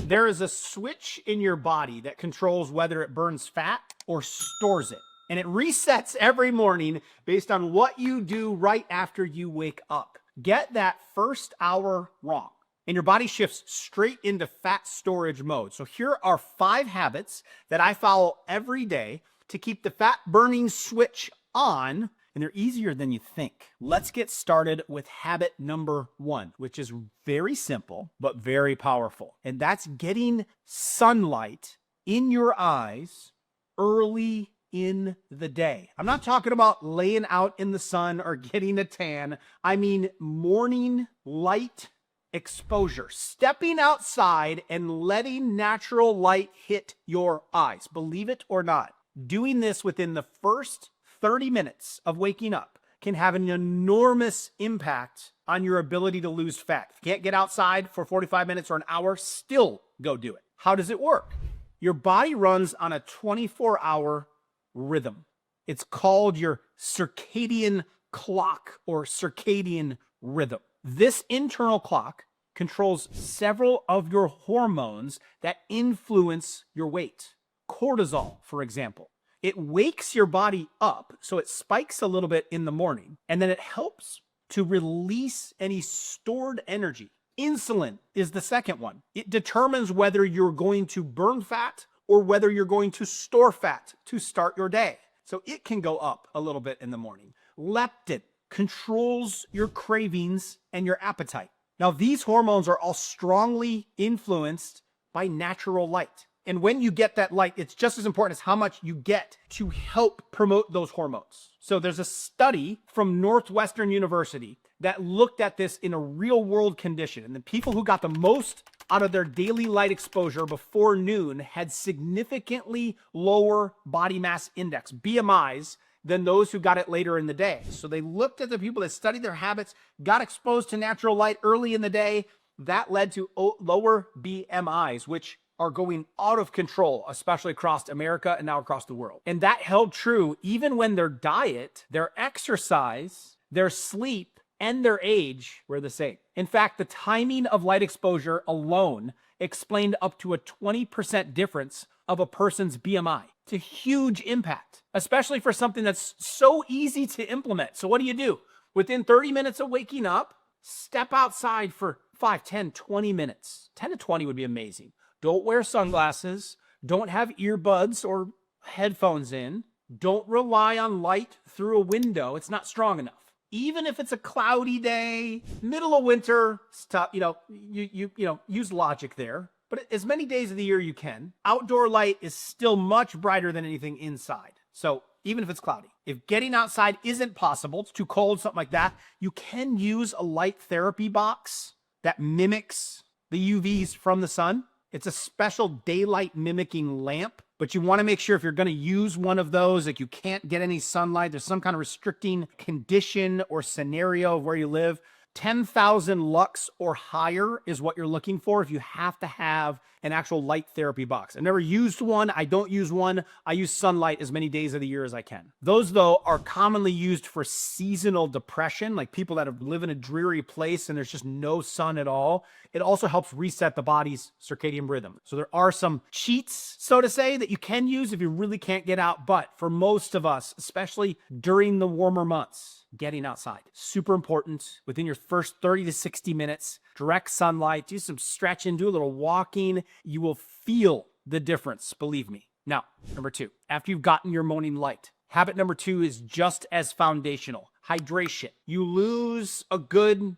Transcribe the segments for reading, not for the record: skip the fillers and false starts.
There is a switch in your body that controls whether it burns fat or stores it. And it resets every morning based on what you do right after you wake up. Get that first hour wrong, and your body shifts straight into fat storage mode. So here are 5 habits that I follow every day to keep the fat burning switch on, and they're easier than you think. Let's get started with habit number 1, which is very simple, but very powerful. And that's getting sunlight in your eyes early in the day. I'm not talking about laying out in the sun or getting a tan. I mean morning light exposure, stepping outside and letting natural light hit your eyes. Believe it or not, doing this within the first 30 minutes of waking up can have an enormous impact on your ability to lose fat. If you can't get outside for 45 minutes or an hour, still go do it. How does it work? Your body runs on a 24-hour rhythm. It's called your circadian clock or circadian rhythm. This internal clock controls several of your hormones that influence your weight. Cortisol, for example. It wakes your body up, so it spikes a little bit in the morning, and then it helps to release any stored energy. Insulin is the second one. It determines whether you're going to burn fat or whether you're going to store fat to start your day. So it can go up a little bit in the morning. Leptin controls your cravings and your appetite. Now, these hormones are all strongly influenced by natural light. And when you get that light, it's just as important as how much you get to help promote those hormones. So there's a study from Northwestern University that looked at this in a real world condition. And the people who got the most out of their daily light exposure before noon had significantly lower body mass index, BMIs, than those who got it later in the day. So they looked at the people that studied their habits, got exposed to natural light early in the day. That led to lower BMIs, which are going out of control, especially across America and now across the world. And that held true even when their diet, their exercise, their sleep, and their age were the same. In fact, the timing of light exposure alone explained up to a 20% difference of a person's BMI. It's a huge impact, especially for something that's so easy to implement. So what do? Within 30 minutes of waking up, step outside for 5, 10, 20 minutes. 10 to 20 would be amazing. Don't wear sunglasses. Don't have earbuds or headphones in. Don't rely on light through a window. It's not strong enough. Even if it's a cloudy day, middle of winter, stop, use logic there. But as many days of the year you can, outdoor light is still much brighter than anything inside. So even if it's cloudy, if getting outside isn't possible, it's too cold, something like that, you can use a light therapy box that mimics the UVs from the sun. It's a special daylight mimicking lamp, but you want to make sure if you're going to use one of those, like you can't get any sunlight, there's some kind of restricting condition or scenario of where you live, 10,000 lux or higher is what you're looking for if you have to have an actual light therapy box. I've never used one. I don't use one. I use sunlight as many days of the year as I can. Those, though, are commonly used for seasonal depression, like people that live in a dreary place and there's just no sun at all. It also helps reset the body's circadian rhythm. So there are some cheats, so to say, that you can use if you really can't get out. But for most of us, especially during the warmer months, getting outside, super important. Within your first 30 to 60 minutes, direct sunlight, do some stretching, do a little walking. You will feel the difference, believe me. Now, number 2, after you've gotten your morning light, habit number 2 is just as foundational, hydration. You lose a good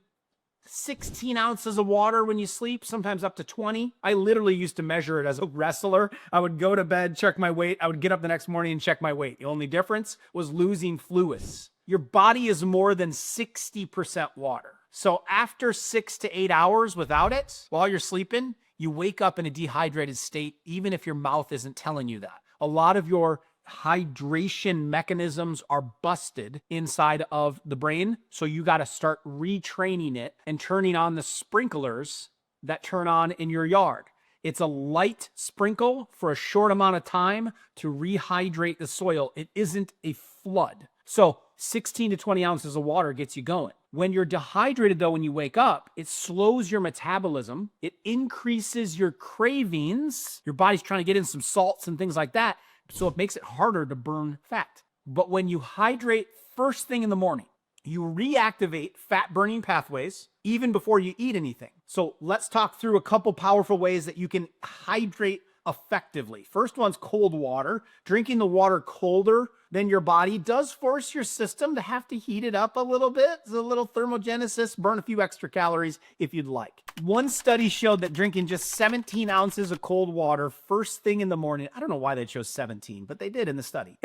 16 ounces of water when you sleep, sometimes up to 20. I literally used to measure it as a wrestler. I would go to bed, check my weight. I would get up the next morning and check my weight. The only difference was losing fluids. Your body is more than 60% water. So after 6 to 8 hours without it, while you're sleeping, you wake up in a dehydrated state, even if your mouth isn't telling you that. A lot of your hydration mechanisms are busted inside of the brain. So you got to start retraining it and turning on the sprinklers that turn on in your yard. It's a light sprinkle for a short amount of time to rehydrate the soil. It isn't a flood. So 16 to 20 ounces of water gets you going. When you're dehydrated, though, when you wake up, it slows your metabolism. It increases your cravings. Your body's trying to get in some salts and things like that. So it makes it harder to burn fat. But when you hydrate first thing in the morning, you reactivate fat burning pathways even before you eat anything. So let's talk through a couple powerful ways that you can hydrate effectively. First one's cold water. Drinking the water colder than your body does force your system to have to heat it up a little bit. It's a little thermogenesis, burn a few extra calories if you'd like. One study showed that drinking just 17 ounces of cold water first thing in the morning, I don't know why they chose 17, but they did in the study.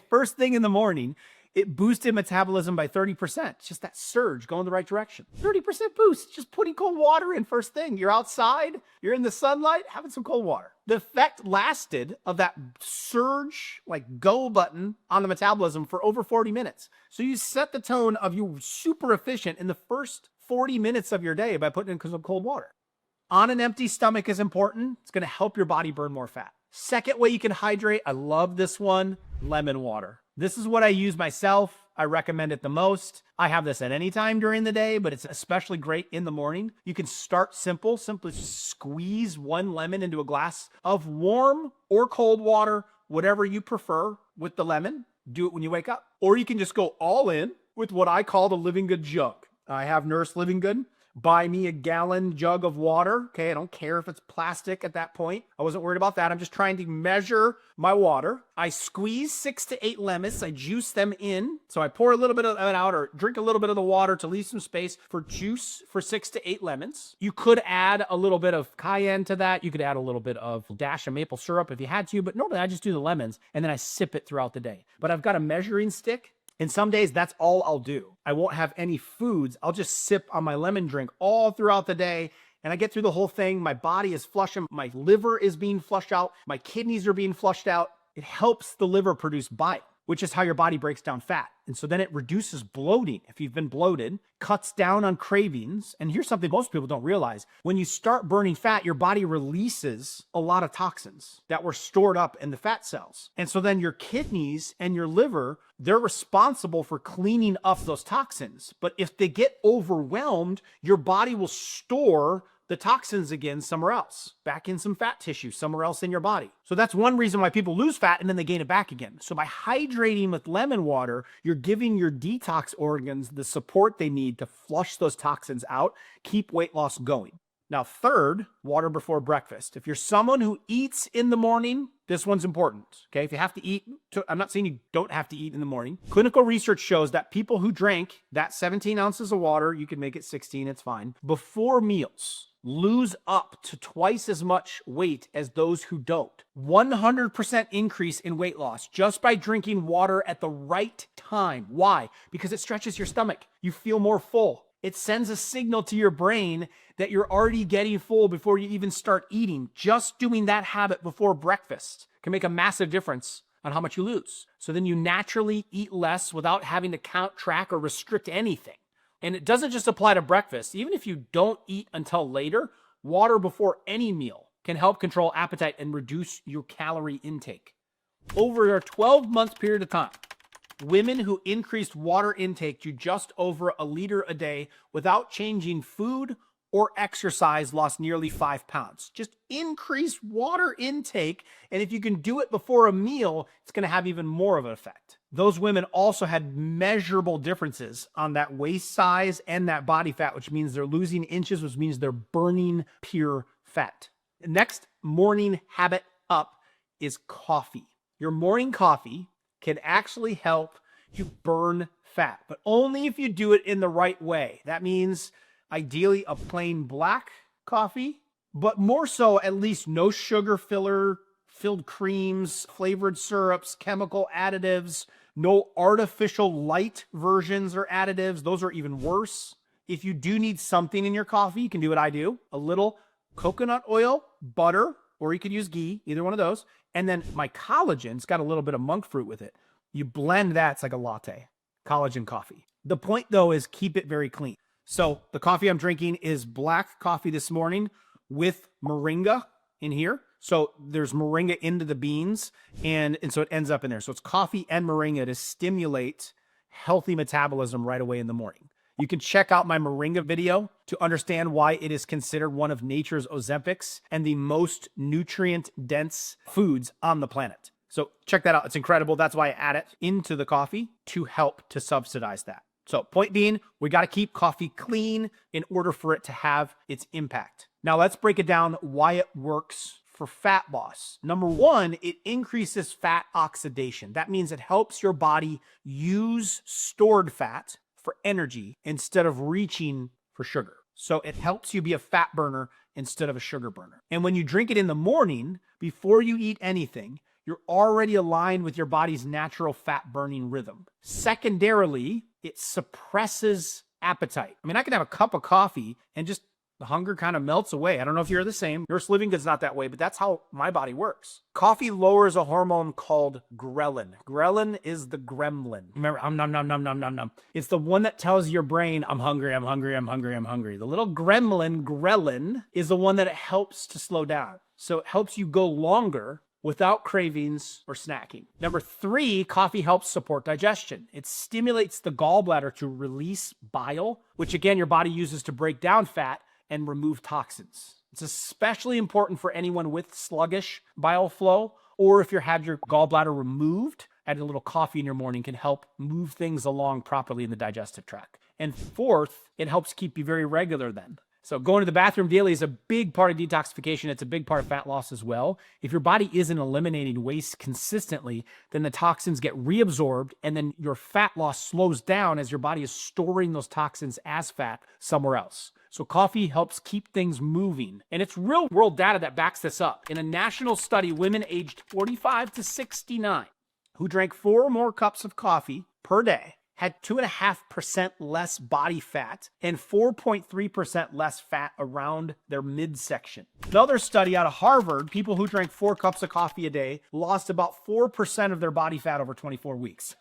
First thing in the morning, it boosted metabolism by 30%. It's just that surge going the right direction. 30% boost, just putting cold water in first thing. You're outside, you're in the sunlight, having some cold water. The effect lasted of that surge, like go button on the metabolism for over 40 minutes. So you set the tone of you super efficient in the first 40 minutes of your day by putting in some cold water. On an empty stomach is important. It's going to help your body burn more fat. Second way you can hydrate, I love this one, lemon water. This is what I use myself. I recommend it the most. I have this at any time during the day, but it's especially great in the morning. You can start simple. Simply squeeze one lemon into a glass of warm or cold water, whatever you prefer with the lemon. Do it when you wake up. Or you can just go all in with what I call the Living Good jug. I have Nurse Living Good buy me a gallon jug of water. Okay, I don't care if it's plastic at that point. I wasn't worried about that. I'm just trying to measure my water. I squeeze 6 to 8 lemons. I juice them in. So I pour a little bit of it out or drink a little bit of the water to leave some space for juice for 6 to 8 lemons. You could add a little bit of cayenne to that. You could add a little bit of dash of maple syrup if you had to, but normally I just do the lemons and then I sip it throughout the day. But I've got a measuring stick. And some days, that's all I'll do. I won't have any foods. I'll just sip on my lemon drink all throughout the day. And I get through the whole thing. My body is flushing. My liver is being flushed out. My kidneys are being flushed out. It helps the liver produce bile, which is how your body breaks down fat. And so then it reduces bloating. If you've been bloated, cuts down on cravings. And here's something most people don't realize. When you start burning fat, your body releases a lot of toxins that were stored up in the fat cells. And so then your kidneys and your liver, they're responsible for cleaning up those toxins. But if they get overwhelmed, your body will store the toxins again somewhere else, back in some fat tissue somewhere else in your body. So that's one reason why people lose fat and then they gain it back again. So by hydrating with lemon water, you're giving your detox organs the support they need to flush those toxins out, keep weight loss going. Now, third, water before breakfast. If you're someone who eats in the morning, this one's important, okay? If you have to eat, I'm not saying you don't have to eat in the morning. Clinical research shows that people who drank that 17 ounces of water, you can make it 16, it's fine, before meals, lose up to twice as much weight as those who don't. 100% increase in weight loss just by drinking water at the right time. Why? Because it stretches your stomach. You feel more full. It sends a signal to your brain that you're already getting full before you even start eating. Just doing that habit before breakfast can make a massive difference on how much you lose. So then you naturally eat less without having to count, track, or restrict anything. And it doesn't just apply to breakfast. Even if you don't eat until later, water before any meal can help control appetite and reduce your calorie intake. Over a 12-month period of time, women who increased water intake to just over a liter a day without changing food or exercise lost nearly 5 pounds. Just increase water intake, and if you can do it before a meal, it's going to have even more of an effect. Those women also had measurable differences on that waist size and that body fat, which means they're losing inches, which means they're burning pure fat. The next morning habit up is coffee. Your morning coffee can actually help you burn fat, but only if you do it in the right way. That means ideally a plain black coffee, but more so at least no sugar filled creams, flavored syrups, chemical additives, no artificial light versions or additives. Those are even worse. If you do need something in your coffee, you can do what I do. A little coconut oil, butter, or you could use ghee, either one of those. And then my collagen's got a little bit of monk fruit with it. You blend that, it's like a latte, collagen coffee. The point though is keep it very clean. So the coffee I'm drinking is black coffee this morning with moringa in here. So there's moringa into the beans and so it ends up in there. So it's coffee and moringa to stimulate healthy metabolism right away in the morning. You can check out my moringa video to understand why it is considered one of nature's Ozempics and the most nutrient-dense foods on the planet. So check that out. It's incredible. That's why I add it into the coffee to help to subsidize that. So point being, we got to keep coffee clean in order for it to have its impact. Now let's break it down why it works for fat loss. Number one, it increases fat oxidation. That means it helps your body use stored fat for energy instead of reaching for sugar. So it helps you be a fat burner instead of a sugar burner. And when you drink it in the morning, before you eat anything, you're already aligned with your body's natural fat burning rhythm. Secondarily, it suppresses appetite. I mean, I can have a cup of coffee and just the hunger kind of melts away. I don't know if you're the same. Nurse Living Good's not that way, but that's how my body works. Coffee lowers a hormone called ghrelin. Ghrelin is the gremlin. Remember, nom, nom, nom, nom, nom, nom. It's the one that tells your brain, I'm hungry, I'm hungry, I'm hungry, I'm hungry. The little gremlin, ghrelin, is the one that it helps to slow down. So it helps you go longer without cravings or snacking. Number three, coffee helps support digestion. It stimulates the gallbladder to release bile, which again, your body uses to break down fat and remove toxins. It's especially important for anyone with sluggish bile flow, or if you had your gallbladder removed, adding a little coffee in your morning can help move things along properly in the digestive tract. And fourth, it helps keep you very regular then. So going to the bathroom daily is a big part of detoxification. It's a big part of fat loss as well. If your body isn't eliminating waste consistently, then the toxins get reabsorbed and then your fat loss slows down as your body is storing those toxins as fat somewhere else. So coffee helps keep things moving. And it's real world data that backs this up. In a national study, women aged 45 to 69 who drank 4 or more cups of coffee per day had 2.5% less body fat and 4.3% less fat around their midsection. Another study out of Harvard, people who drank 4 cups of coffee a day lost about 4% of their body fat over 24 weeks.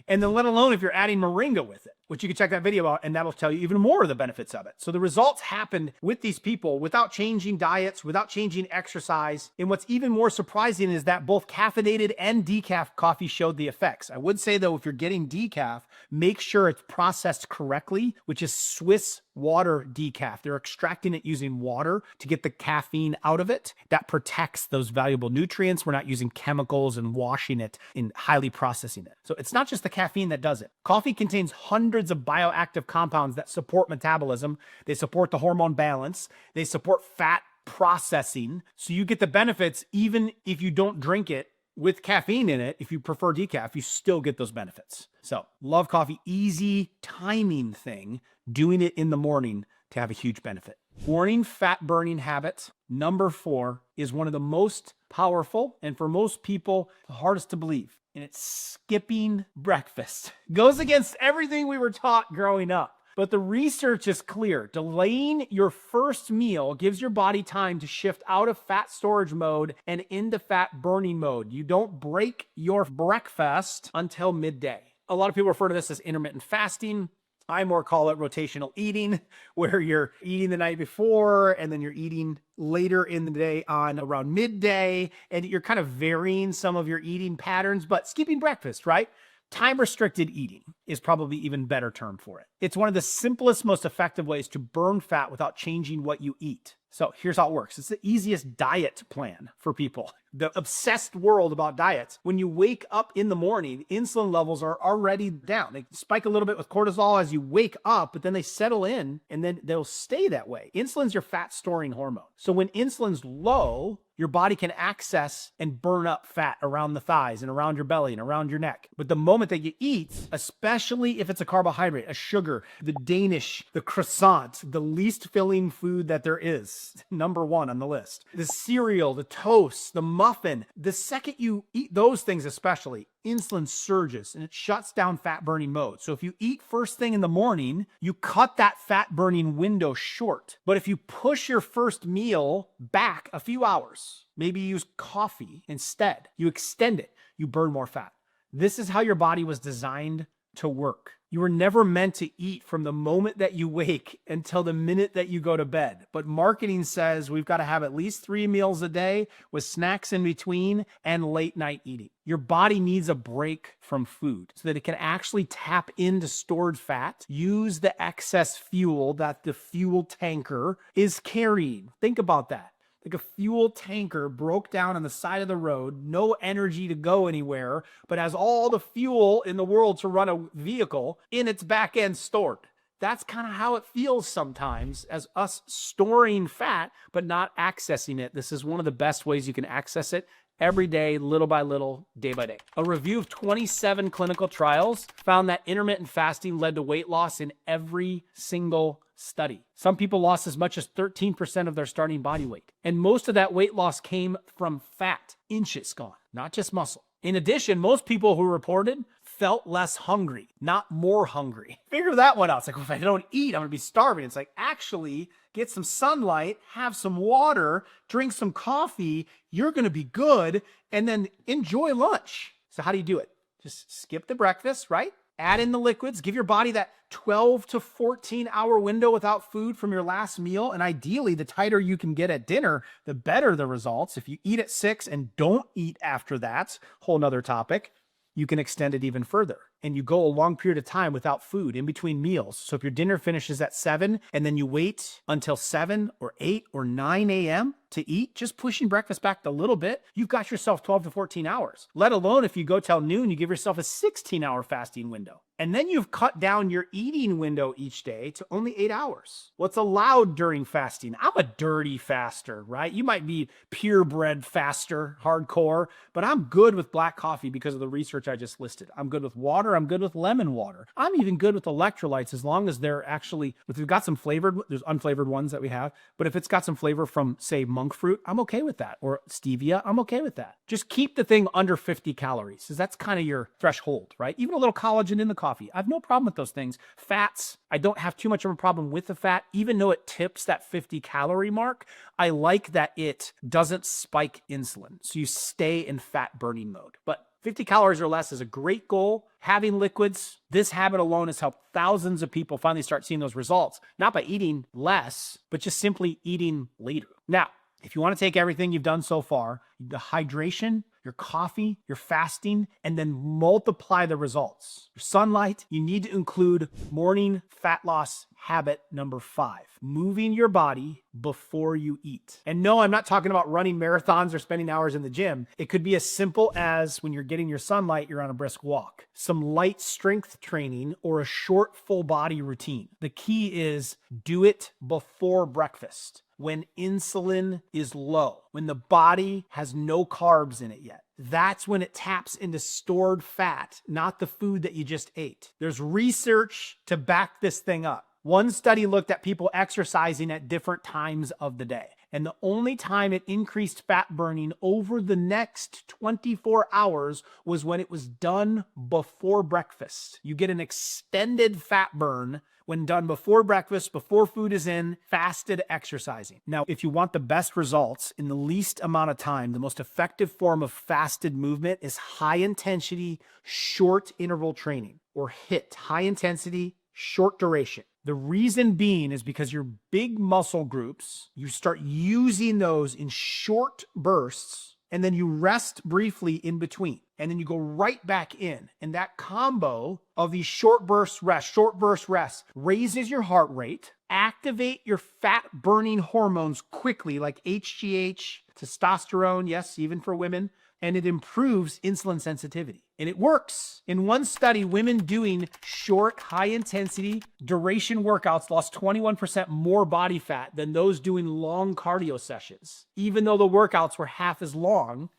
And then let alone if you're adding moringa with it, which you can check that video out and that'll tell you even more of the benefits of it. So the results happened with these people without changing diets, without changing exercise. And what's even more surprising is that both caffeinated and decaf coffee showed the effects. I would say though, if you're getting decaf, make sure it's processed correctly, which is Swiss water decaf. They're extracting it using water to get the caffeine out of it. That protects those valuable nutrients. We're not using chemicals and washing it and highly processing it. So it's not just the caffeine that does it. Coffee contains hundreds of bioactive compounds that support metabolism. They support the hormone balance. They support fat processing. So you get the benefits even if you don't drink it with caffeine in it. If you prefer decaf, you still get those benefits. So love coffee, easy timing thing, doing it in the morning to have a huge benefit. Warning fat burning habit. Number 4 is one of the most powerful and for most people, the hardest to believe. And it's skipping breakfast. Goes against everything we were taught growing up. But the research is clear. Delaying your first meal gives your body time to shift out of fat storage mode and into fat burning mode. You don't break your breakfast until midday. A lot of people refer to this as intermittent fasting. I more call it rotational eating, where you're eating the night before and then you're eating later in the day on around midday, and you're kind of varying some of your eating patterns, but skipping breakfast, right? Time-restricted eating is probably even better term for it. It's one of the simplest, most effective ways to burn fat without changing what you eat. So here's how it works. It's the easiest diet plan for people. The obsessed world about diets. When you wake up in the morning, insulin levels are already down. They spike a little bit with cortisol as you wake up, but then they settle in and then they'll stay that way. Insulin's your fat storing hormone. So when insulin's low, your body can access and burn up fat around the thighs and around your belly and around your neck. But the moment that you eat, especially if it's a carbohydrate, a sugar, the Danish, the croissant, the least filling food that there is, number 1 on the list, the cereal, the toast, the muffin, the second you eat those things especially, insulin surges and it shuts down fat burning mode. So if you eat first thing in the morning, you cut that fat burning window short. But if you push your first meal back a few hours, maybe you use coffee instead, you extend it, you burn more fat. This is how your body was designed to work. You were never meant to eat from the moment that you wake until the minute that you go to bed. But marketing says we've got to have at least 3 meals a day with snacks in between and late night eating. Your body needs a break from food so that it can actually tap into stored fat, use the excess fuel that the fuel tanker is carrying. Think about that. Like a fuel tanker broke down on the side of the road, no energy to go anywhere, but has all the fuel in the world to run a vehicle in its back end stored. That's kind of how it feels sometimes as us storing fat, but not accessing it. This is one of the best ways you can access it every day, little by little, day by day. A review of 27 clinical trials found that intermittent fasting led to weight loss in every single study. Some people lost as much as 13% of their starting body weight. And most of that weight loss came from fat, inches gone, not just muscle. In addition, most people who reported felt less hungry, not more hungry. Figure that one out. It's like, well, if I don't eat, I'm gonna be starving. It's like, actually, get some sunlight, have some water, drink some coffee, you're gonna be good, and then enjoy lunch. So how do you do it? Just skip the breakfast, right? Add in the liquids, give your body that 12 to 14 hour window without food from your last meal. And ideally, the tighter you can get at dinner, the better the results. If you eat at 6 and don't eat after that, whole nother topic, you can extend it even further. And you go a long period of time without food in between meals. So if your dinner finishes at 7 and then you wait until 7 or 8 or 9 a.m. to eat, just pushing breakfast back a little bit, you've got yourself 12 to 14 hours. Let alone if you go till noon, you give yourself a 16-hour fasting window. And then you've cut down your eating window each day to only 8 hours. What's allowed during fasting? I'm a dirty faster, right? You might be purebred faster, hardcore, but I'm good with black coffee because of the research I just listed. I'm good with water. I'm good with lemon water. I'm even good with electrolytes as long as they're actually, if they've got some flavored, there's unflavored ones that we have, but if it's got some flavor from, say, monk fruit, I'm okay with that. Or stevia, I'm okay with that. Just keep the thing under 50 calories because that's kind of your threshold, right? Even a little collagen in the coffee. I have no problem with those things. Fats, I don't have too much of a problem with the fat, even though it tips that 50 calorie mark. I like that it doesn't spike insulin. So you stay in fat burning mode. But 50 calories or less is a great goal. Having liquids, this habit alone has helped thousands of people finally start seeing those results, not by eating less, but just simply eating later. Now, if you want to take everything you've done so far, the hydration, your coffee, your fasting, and then multiply the results. Your sunlight, you need to include morning fat loss habit number 5, moving your body before you eat. And no, I'm not talking about running marathons or spending hours in the gym. It could be as simple as when you're getting your sunlight, you're on a brisk walk, some light strength training, or a short full body routine. The key is do it before breakfast, when insulin is low, when the body has no carbs in it yet. That's when it taps into stored fat, not the food that you just ate. There's research to back this thing up. One study looked at people exercising at different times of the day. And the only time it increased fat burning over the next 24 hours was when it was done before breakfast. You get an extended fat burn when done before breakfast, before food is in, fasted exercising. Now, if you want the best results in the least amount of time, the most effective form of fasted movement is high intensity, short interval training, or HIIT, high intensity, short duration. The reason being is because your big muscle groups, you start using those in short bursts, and then you rest briefly in between. And then you go right back in. And that combo of these short burst rest raises your heart rate, activate your fat burning hormones quickly, like HGH, testosterone, yes, even for women, and it improves insulin sensitivity. And it works. In one study, women doing short, high-intensity duration workouts lost 21% more body fat than those doing long cardio sessions. Even though the workouts were half as long,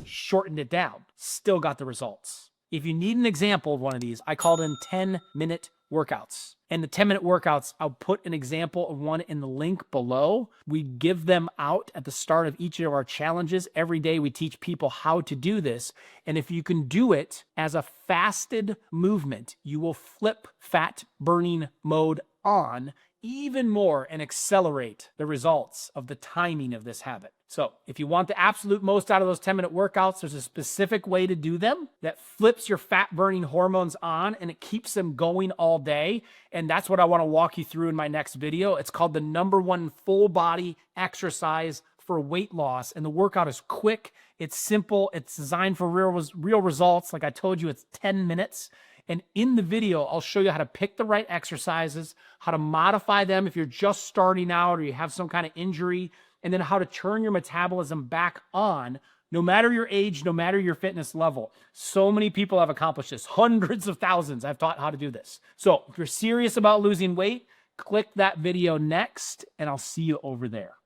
shortened it down, still got the results. If you need an example of one of these, I call them 10-minute workouts. And the 10-minute workouts, I'll put an example of one in the link below. We give them out at the start of each of our challenges. Every day we teach people how to do this. And if you can do it as a fasted movement, you will flip fat burning mode on even more and accelerate the results of the timing of this habit. So if you want the absolute most out of those 10-minute workouts, there's a specific way to do them that flips your fat burning hormones on and it keeps them going all day. And that's what I want to walk you through in my next video. It's called the #1 full body exercise for weight loss. And the workout is quick. It's simple. It's designed for real results. Like I told you, it's 10 minutes. And in the video, I'll show you how to pick the right exercises, how to modify them if you're just starting out or you have some kind of injury, and then how to turn your metabolism back on, no matter your age, no matter your fitness level. So many people have accomplished this. Hundreds of thousands I've taught how to do this. So if you're serious about losing weight, click that video next, and I'll see you over there.